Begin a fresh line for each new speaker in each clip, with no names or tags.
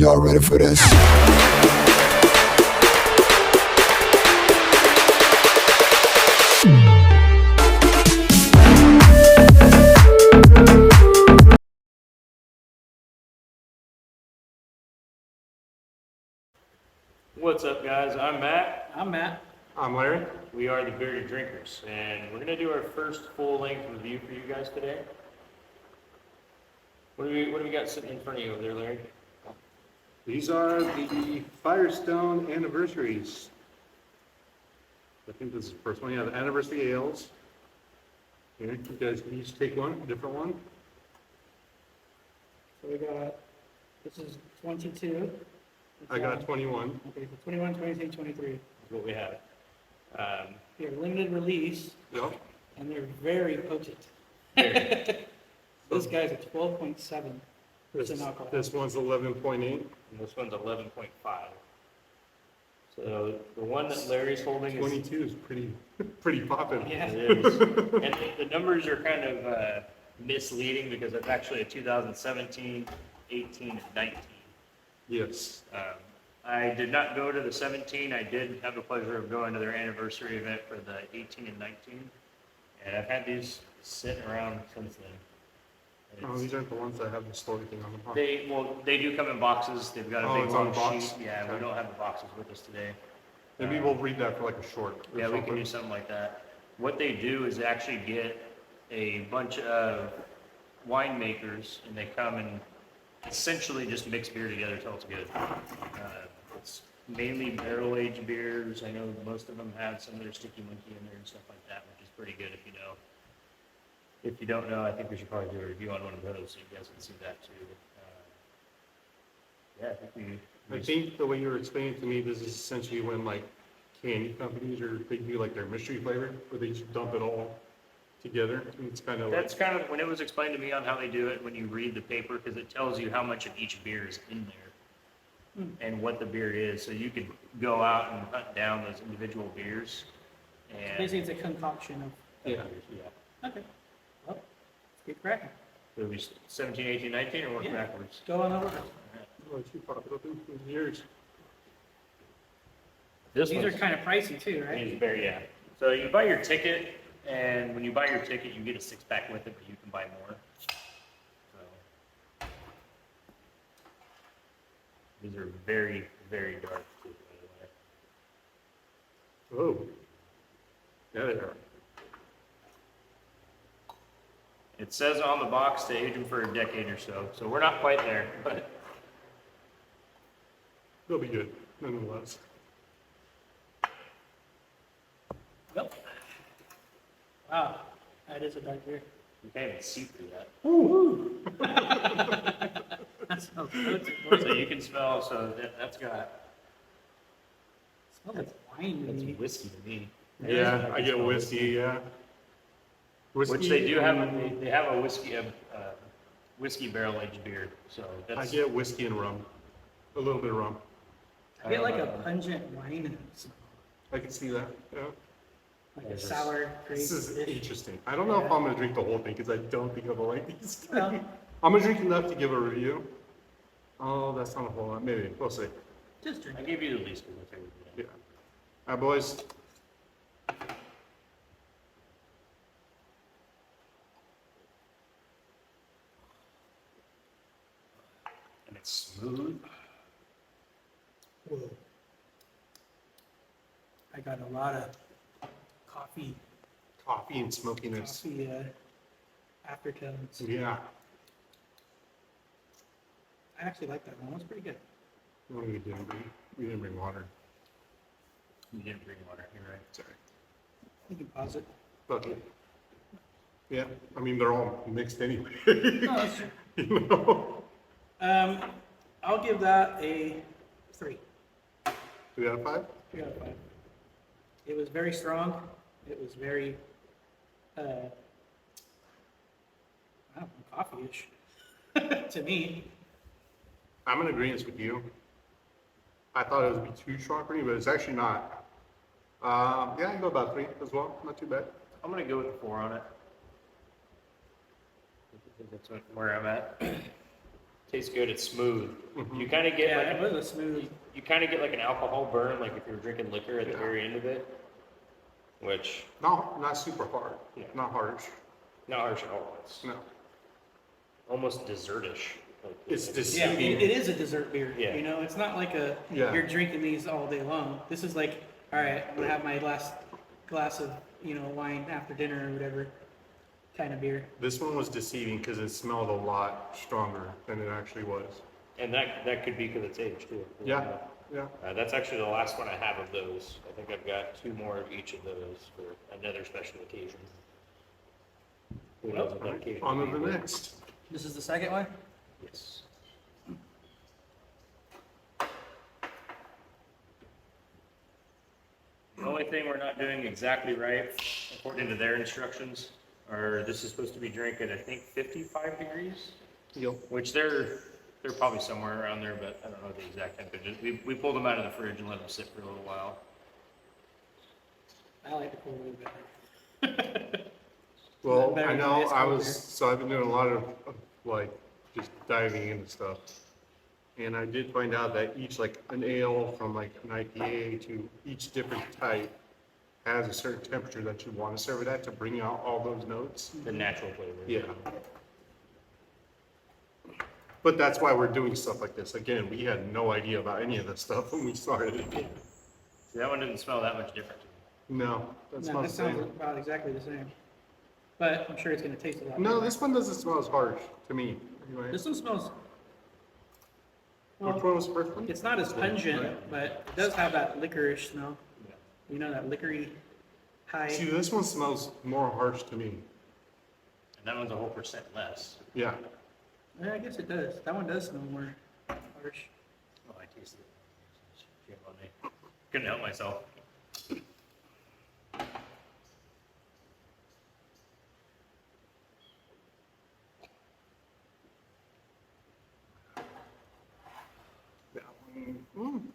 y'all ready for this?
What's up, guys? I'm Matt.
I'm Matt.
I'm Larry.
We are the Bearded Drinkers, and we're going to do our first full-length review for you guys today. What do we got sitting in front of you over there, Larry?
These are the Firestone anniversaries. I think this is the first one. Yeah, the anniversary ales. Here, you guys can each take one, a different one.
So we got, this is 22.
I got 21.
Okay, so 21, 22, 23.
That's what we have.
They're limited release,
Yep.
and they're very potent. This guy's a 12.7% alcohol.
This one's 11.8.
And this one's 11.5. So the one that Larry's holding is
22 is pretty popping.
Yeah.
It is. And the numbers are kind of misleading because it's actually a 2017, 18, and 19.
Yes.
I did not go to the 17. I did have the pleasure of going to their anniversary event for the 18 and 19. And I've had these sitting around since then.
Oh, these aren't the ones that have the story thing on them. Huh?
They do come in boxes. They've got a
Oh,
big
it's on
long
box?
sheet. Yeah,
Okay.
we don't have the boxes with us today.
Maybe we'll read that for like a short. Or
Yeah, we can
something.
do something like that. What they do is actually get a bunch of winemakers, and they come and essentially just mix beer together till it's good. It's mainly barrel-aged beers. I know most of them have some of their sticky monkey in there and stuff like that, which is pretty good if you know. If you don't know, I think we should probably do a review on one of those so you guys can see that too. Yeah, I think
I think the way you were explaining to me, this is essentially when like candy companies or they do like their mystery flavor, where they just dump it all together. And it's kind of
that's kind of when it was explained to me on how they do it when you read the paper, because it tells you how much of each beer is in there and what the beer is, so you could go out and hunt down those individual beers. And
Basically, it's a concoction of.
yeah.
Okay. Well, let's get cracking.
So we 17, 18, 19, or work
Yeah.
backwards.
Go on over.
Oh, you popped it up in years.
This
These are
one's-
kind of pricey too, right?
These are very, yeah. So you buy your ticket, and when you buy your ticket, you get a 6-pack with it, but you can buy more. So these are very, very dark too, by the way.
Oh. Yeah, they are.
It says on the box to age them for a decade or so, so we're not quite there, but
They'll be good, nonetheless.
Yep. Wow, that is a dark beer.
you can't even see through that.
That smells good.
So you can smell, so that's got,
Smells like wine to
that's
me.
whiskey to me.
Yeah, I get whiskey, yeah. Whiskey,
Which they do have, they have a whiskey barrel-aged beer, so
I
that's.
get whiskey and rum. A little bit of rum.
I get like a pungent wine smell,
I can see that, yeah.
like a sour grape.
This is
dish.
interesting. I don't know if I'm gonna drink the whole thing, because I don't think I will like these.
Well,
I'm gonna drink enough to give a review. Oh, that's not a whole lot, maybe, we'll see.
just drink
I
it.
gave you the least because I figured.
Yeah. All right, boys.
And it's smooth.
Whoa. I got a lot of coffee
Coffee and smokiness.
aftertones.
Yeah.
I actually like that one. That was pretty good.
What did we do? We didn't bring water.
You didn't bring water, you're right.
Sorry.
You can pause it.
But, yeah, I mean, they're all mixed anyway.
No, that's true.
You know?
I'll give that a 3.
3 out of 5?
3 out of 5. It was very strong. It was very, I don't know, coffee-ish to me.
I'm in agreement with you. I thought it would be too strong for me, but it's actually not. Yeah, I go about 3 as well. Not too bad.
I'm gonna go with a 4 on it. I think that's where I'm at. Tastes good, it's smooth.
Mhm.
You kind of get
Yeah,
like
it was a smooth.
you kind of get like an alcohol burn, like if you were drinking liquor at the
Yeah.
very end of it, which
Not super hard,
Yeah.
not harsh,
not harsh at all. It's
no.
almost dessertish. Like,
It's
Yeah,
deceiving.
it is a dessert beer.
Yeah.
You know, it's not like
Yeah.
you're drinking these all day long. This is like, all right, I'm gonna have my last glass of wine after dinner or whatever kind of beer.
This one was deceiving because it smelled a lot stronger than it actually was.
And that could be because it's aged too.
Yeah, yeah.
That's actually the last one I have of those. I think I've got 2 more of each of those for another special occasion. Who knows what that occasion
On
will
to
be,
the
but-
next.
This is the second one?
Yes. The only thing we're not doing exactly right, according to their instructions, are this is supposed to be drank at, I think, 55 degrees,
Yep.
which they're probably somewhere around there, but I don't know the exact temperature. We pulled them out of the fridge and let them sit for a little while.
I like the cold beer better.
Well,
Better
I
than
know
this
I
cold
was,
beer.
so I've been doing a lot of like just diving into stuff. And I did find out that each, like an ale from like an IPA to each different type has a certain temperature that you want to serve it at to bring out all those notes.
The natural flavor.
Yeah. But that's why we're doing stuff like this. Again, we had no idea about any of this stuff when we started it.
See, that one didn't smell that much different to me.
No, that's
No,
not the
this sounds
same.
about exactly the same. But I'm sure it's gonna taste a lot
No,
better.
this one doesn't smell as harsh to me. Anyway,
This one smells,
which
well,
one was the first one?
it's not as pungent, but it does have that licorice smell.
Yeah.
You know, that liquory high.
See, this one smells more harsh to me.
And that one's a whole percent less.
Yeah.
Yeah, I guess it does. That one does smell more harsh.
Oh, I tasted it. Shame on me. Couldn't help myself.
That one.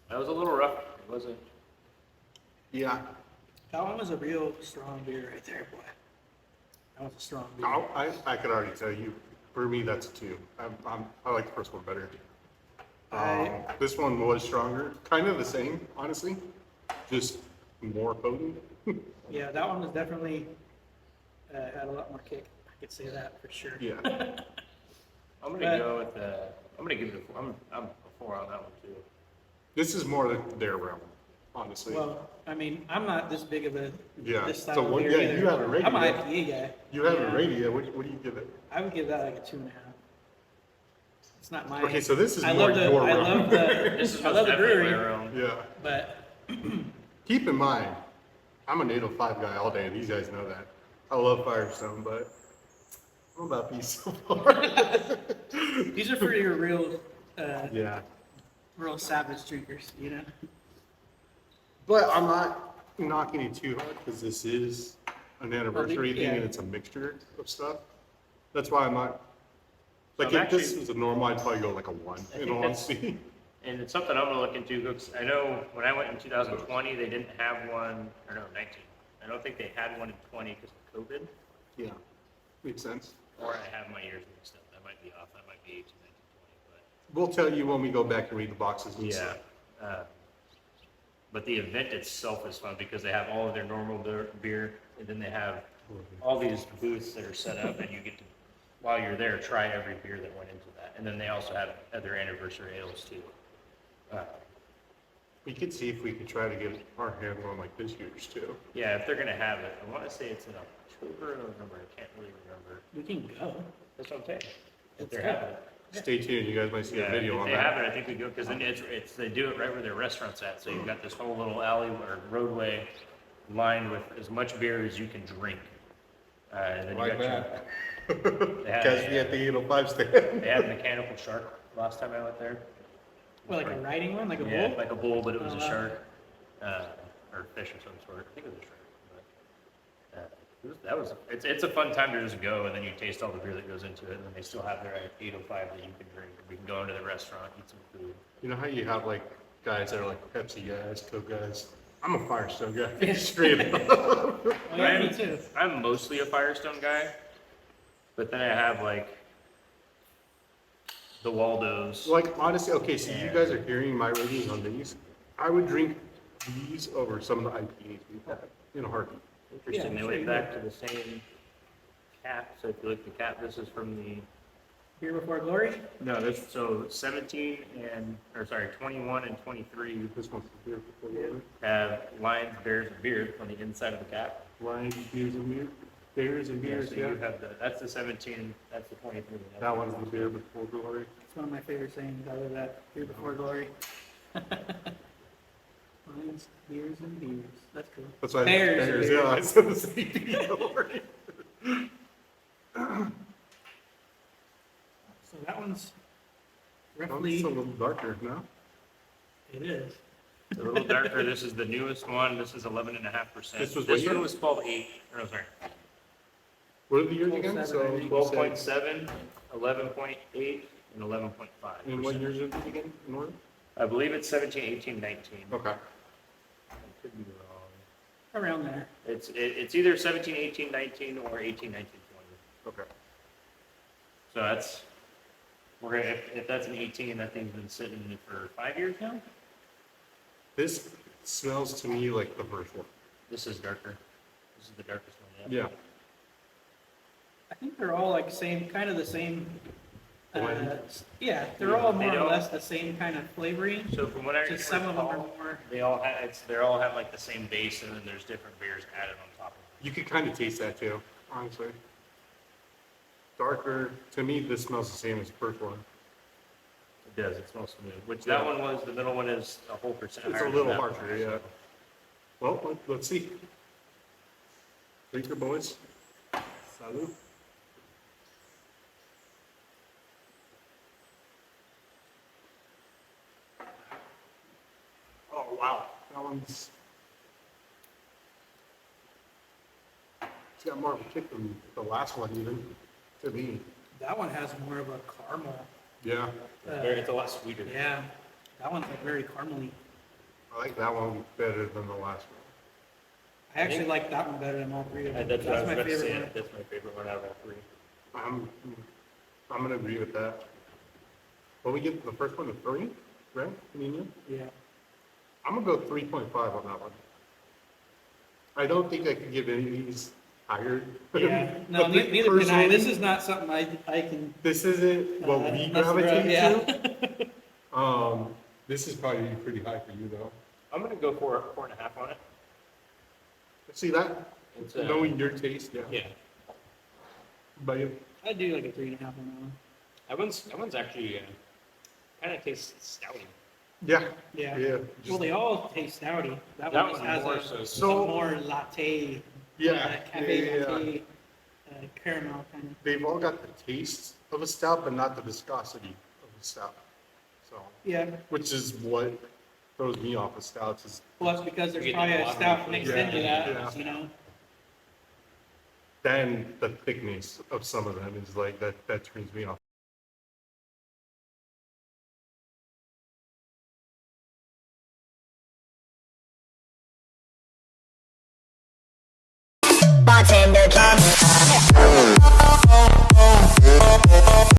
That was a little rough. It wasn't.
Yeah.
That one was a real strong beer right there, boy. That was a strong beer.
I could already tell you, for me, that's a 2. I like the first one better. This one was stronger, kind of the same, honestly, just more potent.
Yeah, that one was definitely, had a lot more kick. I could say that for sure.
Yeah.
I'm gonna
But-
go with the. I'm gonna give it a 4. I'm a 4 on that one too.
This is more their realm, honestly.
Well, I mean, I'm not this big of a,
Yeah,
this
so
style of
what-
beer
yeah,
either.
you have it rated,
I'm an
yeah.
IPA guy.
You have
Yeah.
it rated. What do you give it?
I would give that like a 2.5. It's not my.
Okay, so this is
I
more
love the,
your
I
realm.
love the,
This is
I love the brewery,
Around.
Yeah.
but
Keep in mind, I'm an 805 guy all day. These guys know that. I love Firestone, but I'm about these so far.
these are for your real,
Yeah.
real savage drinkers, you know?
But I'm not knocking it too hard because this is an anniversary thing
yeah.
and it's a mixture of stuff. That's why I'm not. Like,
I'm
if this
actually-
was a normal, I'd probably go like a 1
I
in
think
all
that's-
honesty.
And it's something I'm gonna look into because I know when I went in 2020, they didn't have one, or no, 19. I don't think they had one in 20 because of COVID,
Yeah. Makes sense.
or I have my years mixed up. That might be off. That might be 18, 19, 20,
We'll tell you when we go back and read the boxes
but
and
yeah.
stuff.
But the event itself is fun because they have all of their normal beer, and then they have all these booths that are set up, and you get to, while you're there, try every beer that went into that. And then they also have other anniversary ales too.
We could see if we could try to get our handle on like this year's too.
Yeah, if they're gonna have it, I want to say it's in October or November. I can't really remember.
We can go.
That's what I'm saying. If
Let's
they're
go.
having it.
Stay tuned, you guys might see a
Yeah,
video
if
on
they have
that.
it, I think we go, because then it's, they do it right where their restaurant's at, so you've got this whole little alley or roadway lined with as much beer as you can drink. And then you
Like
got
that.
your, they
Catch me
had,
at the 805 stand.
they had mechanical shark last time I went there.
Well, like a riding one, like a
Yeah,
bull?
like a bull, but it was a
Oh, wow.
shark, or fish of some sort. I think it was a shark. But, it's a fun time to just go, and then you taste all the beer that goes into it, and then they still have their 805 that you can drink. We can go into the restaurant, eat some food.
You know how you have like guys that are like Pepsi guys, Coke guys, I'm a Firestone guy, straight up.
Oh, yeah, me too.
I'm mostly a Firestone guy, but then I have like the Waldos.
Like, honestly, okay, so you guys are hearing my ratings on these. I would drink these over some of the IPAs we've had in a heartbeat.
Interesting.
Yeah,
They
sure
went
you
back to the same cap. So if you look at the cap, this is from the
Beer Before Glory?
no. This so 17 and or sorry 21 and 23
This one's the beer before the other.
have lions, bears, and beard on the inside of the cap.
Lions, beers, and beer. Bears and
Yeah,
beers,
so
yeah.
you have that's the 17. That's the 23. That's
That one's the beer before glory.
It's one of my favorite sayings. I love that. Beer Before Glory. Wines, beers, and beers. That's cool.
That's why
Bears.
bears, yeah, I said the same thing. Glory.
So that one's
It's
roughly,
a little darker, no?
it is.
It's a little darker. This is the newest one. This is 11.5%.
This was what
this
year?
one was 12.8. Or no, sorry,
What are the years again?
12.7,
So
I think.
12.7, 11.8, and 11.5.
And what years is it again? In order?
I believe it's 17, 18, 19.
Okay.
I could be wrong.
Around there.
It's either 17, 18, 19, or 18, 19, 20.
Okay.
So that's, we're gonna, if that's an 18, that thing's been sitting for 5 years now?
This smells to me like the first one.
This is darker. This is the darkest one, yeah.
Yeah.
I think they're all like same, kind of the same.
Blend.
Yeah, they're all
They
more or
don't-
less the same kind of flavoring.
So from what I
Just some of them are
recall,
more.
they all have like the same base, and then there's different beers added on top of it.
You could kind of taste that too, honestly. Darker, to me, this smells the same as the first one.
It does, it smells smooth, which that one was, the middle one is a whole percent
It's a
higher than
little
that one,
harsher, yeah.
so.
Well, let's see. Drink your boys. Salud. Oh, wow. That one's... It's got more of a kick than the last one even, to me.
That one has more of a caramel.
Yeah,
It's a lot sweeter.
Yeah, that one's like very caramely.
I like that one better than the last one.
I actually like that one better than all three of them.
That's what I was
my
about to
favorite
say,
one.
that's my favorite one out of all three.
I'm gonna agree with that. Well, we get the first one to 3, right? Medium?
Yeah.
I'm gonna go 3.5 on that one. I don't think I could give any of these higher.
Yeah. No,
But
neither can I. This
personally,
is not something I can.
This isn't what we
mess around,
gravitate
yeah.
to. This is probably pretty high for you though.
I'm gonna go for 4.5 on it.
See that?
It's,
Knowing your taste, yeah.
Yeah,
But
I do like a 3.5 on that one.
that one's actually kind of tastes stouty.
yeah,
Yeah.
yeah.
Well,
Just-
they all taste stouty. That,
That
one just
one
has
more
a,
so.
So-
a more latte,
yeah,
cafe
yeah, yeah.
latte, caramel kind of.
They've all got the taste of a stout, but not the viscosity of a stout. So,
Yeah.
which is what throws me off of stouts is
Well, that's because there's
You get
probably
the
a
water
stout
in
mixed
there.
into that,
Yeah.
you know?
then the thickness of some of them is like that turns me off.
Bartender, come